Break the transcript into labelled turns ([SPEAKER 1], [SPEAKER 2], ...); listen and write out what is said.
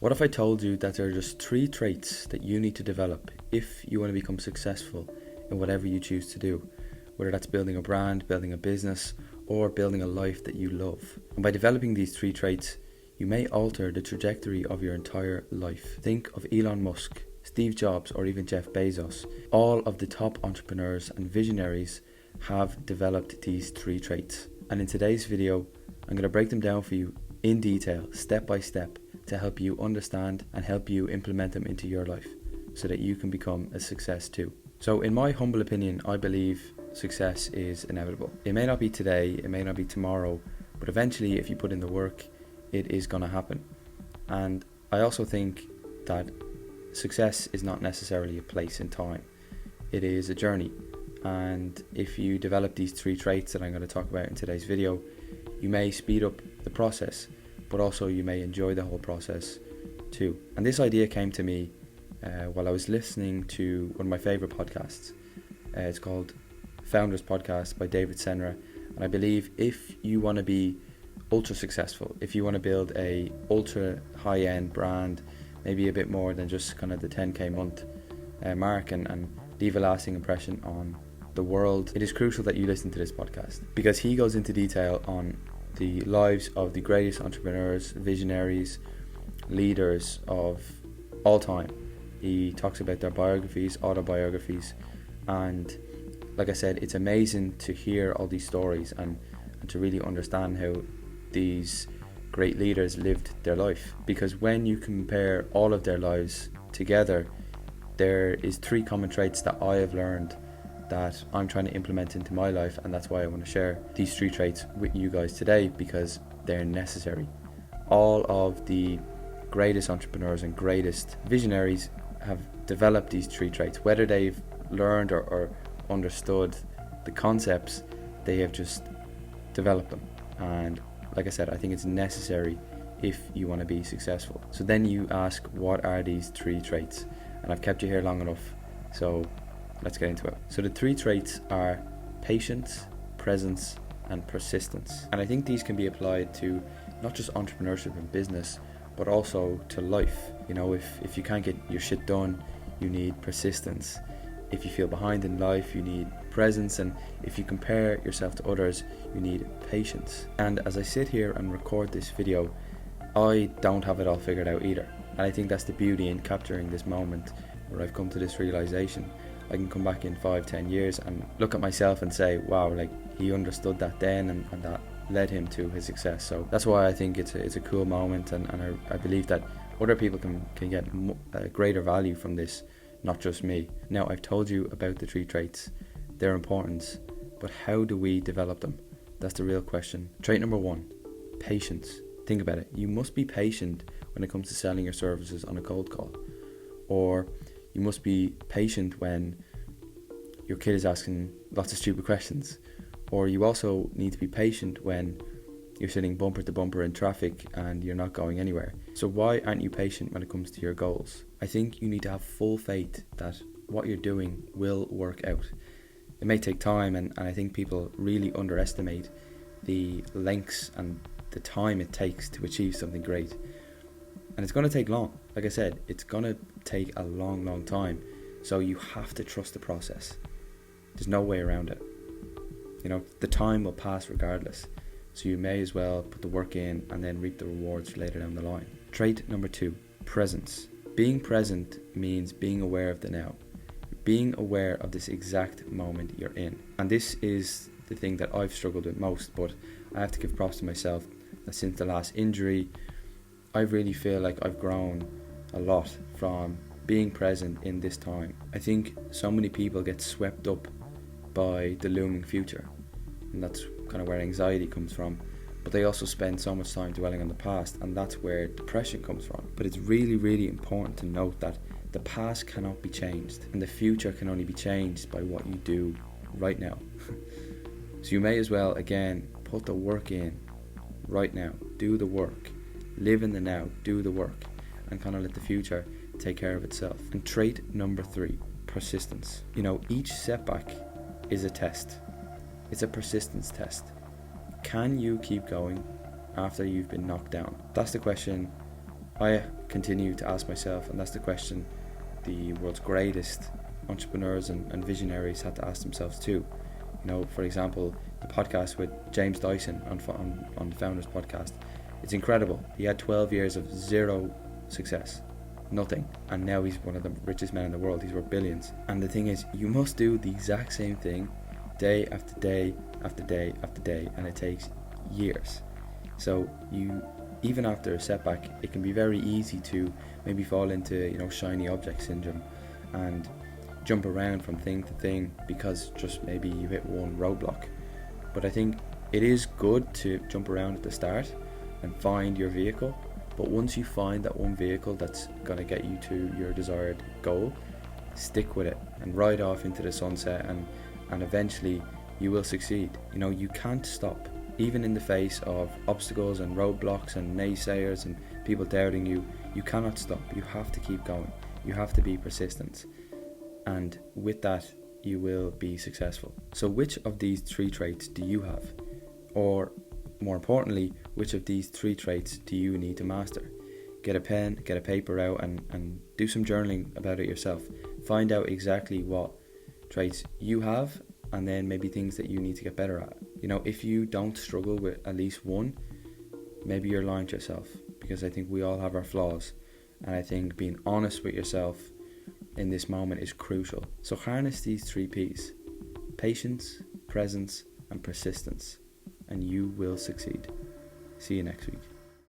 [SPEAKER 1] What if I told you that there are just 3 traits that you need to develop if you want to become successful in whatever you choose to do, whether that's building a brand, building a business, or building a life that you love. And by developing these 3 traits, you may alter the trajectory of your entire life. Think of Elon Musk, Steve Jobs, or even Jeff Bezos. All of the top entrepreneurs and visionaries have developed these 3 traits. And in today's video, I'm going to break them down for you in detail, step by step, to help you understand and help you implement them into your life so that you can become a success too. So in my humble opinion, I believe success is inevitable. It may not be today, it may not be tomorrow, but eventually if you put in the work, it is going to happen. And I also think that success is not necessarily a place in time. It is a journey. And if you develop these 3 traits that I'm going to talk about in today's video, you may speed up the process, but also you may enjoy the whole process too. And this idea came to me while I was listening to one of my favorite podcasts. It's called Founders Podcast by David Senra. And I believe if you want to be ultra successful, if you want to build a ultra high-end brand, maybe a bit more than just kind of the 10k month mark, and leave a lasting impression on the world, it is crucial that you listen to this podcast, because he goes into detail on the lives of the greatest entrepreneurs, visionaries, leaders of all time. He talks about their biographies, autobiographies, and like I said, it's amazing to hear all these stories and to really understand how these great leaders lived their life. Because when you compare all of their lives together, there is 3 common traits that I have learned that I'm trying to implement into my life, and that's why I want to share these 3 traits with you guys today, because they're necessary. All of the greatest entrepreneurs and greatest visionaries have developed these 3 traits. Whether they've learned or understood the concepts, they have just developed them. And like I said, I think it's necessary if you want to be successful. So then you ask, what are these 3 traits? And I've kept you here long enough, so let's get into it. So the 3 traits are patience, presence, and persistence. And I think these can be applied to not just entrepreneurship and business, but also to life. You know, if you can't get your shit done, you need persistence. If you feel behind in life, you need presence. And if you compare yourself to others, you need patience. And as I sit here and record this video, I don't have it all figured out either. And I think that's the beauty in capturing this moment where I've come to this realization. I can come back in 5-10 years and look at myself and say, wow, like he understood that then, and that led him to his success. So that's why I think it's a cool moment, and I believe that other people can get greater value from this, not just me. Now, I've told you about the 3 traits, their importance, but how do we develop them? That's the real question. Trait number 1, patience. Think about it. You must be patient when it comes to selling your services on a cold call, or you must be patient when your kid is asking lots of stupid questions, or you also need to be patient when you're sitting bumper to bumper in traffic and you're not going anywhere. So why aren't you patient when it comes to your goals? I think you need to have full faith that what you're doing will work out. It may take time, and I think people really underestimate the lengths and the time it takes to achieve something great. And it's going to take long. Like I said, it's going to take a long time. So you have to trust the process. There's no way around it. You know, the time will pass regardless. So you may as well put the work in and then reap the rewards later down the line. Trait number 2, presence. Being present means being aware of the now. Being aware of this exact moment you're in. And this is the thing that I've struggled with most, but I have to give props to myself that since the last injury, I really feel like I've grown a lot from being present in this time. I think so many people get swept up by the looming future, and that's kind of where anxiety comes from. But they also spend so much time dwelling on the past, and that's where depression comes from. But it's really important to note that the past cannot be changed, and the future can only be changed by what you do right now. So you may as well, again, put the work in right now. Do the work. Live in the now. Do the work. And kind of let the future take care of itself. And trait number 3, persistence. You know, each setback is a test. It's a persistence test. Can you keep going after you've been knocked down? That's the question I continue to ask myself, and that's the question the world's greatest entrepreneurs and visionaries had to ask themselves too. For example, the podcast with James Dyson on the Founders Podcast, it's incredible. He had 12 years of zero success, nothing, and now he's one of the richest men in the world. He's worth billions. And the thing is, you must do the exact same thing day after day after day after day, and it takes years. So even after a setback, it can be very easy to maybe fall into shiny object syndrome and jump around from thing to thing because just maybe you hit one roadblock. But I think it is good to jump around at the start and find your vehicle. But once you find that one vehicle that's going to get you to your desired goal, stick with it and ride off into the sunset, and eventually you will succeed. You can't stop. Even in the face of obstacles and roadblocks and naysayers and people doubting you, you cannot stop. You have to keep going. You have to be persistent. And with that, you will be successful. So which of these 3 traits do you have? Or more importantly, which of these 3 traits do you need to master? Get a pen, get a paper out, and do some journaling about it yourself. Find out exactly what traits you have, and then maybe things that you need to get better at. If you don't struggle with at least one, maybe you're lying to yourself, because I think we all have our flaws, and I think being honest with yourself in this moment is crucial. So harness these 3 P's: patience, presence, and persistence, and you will succeed. See you next week.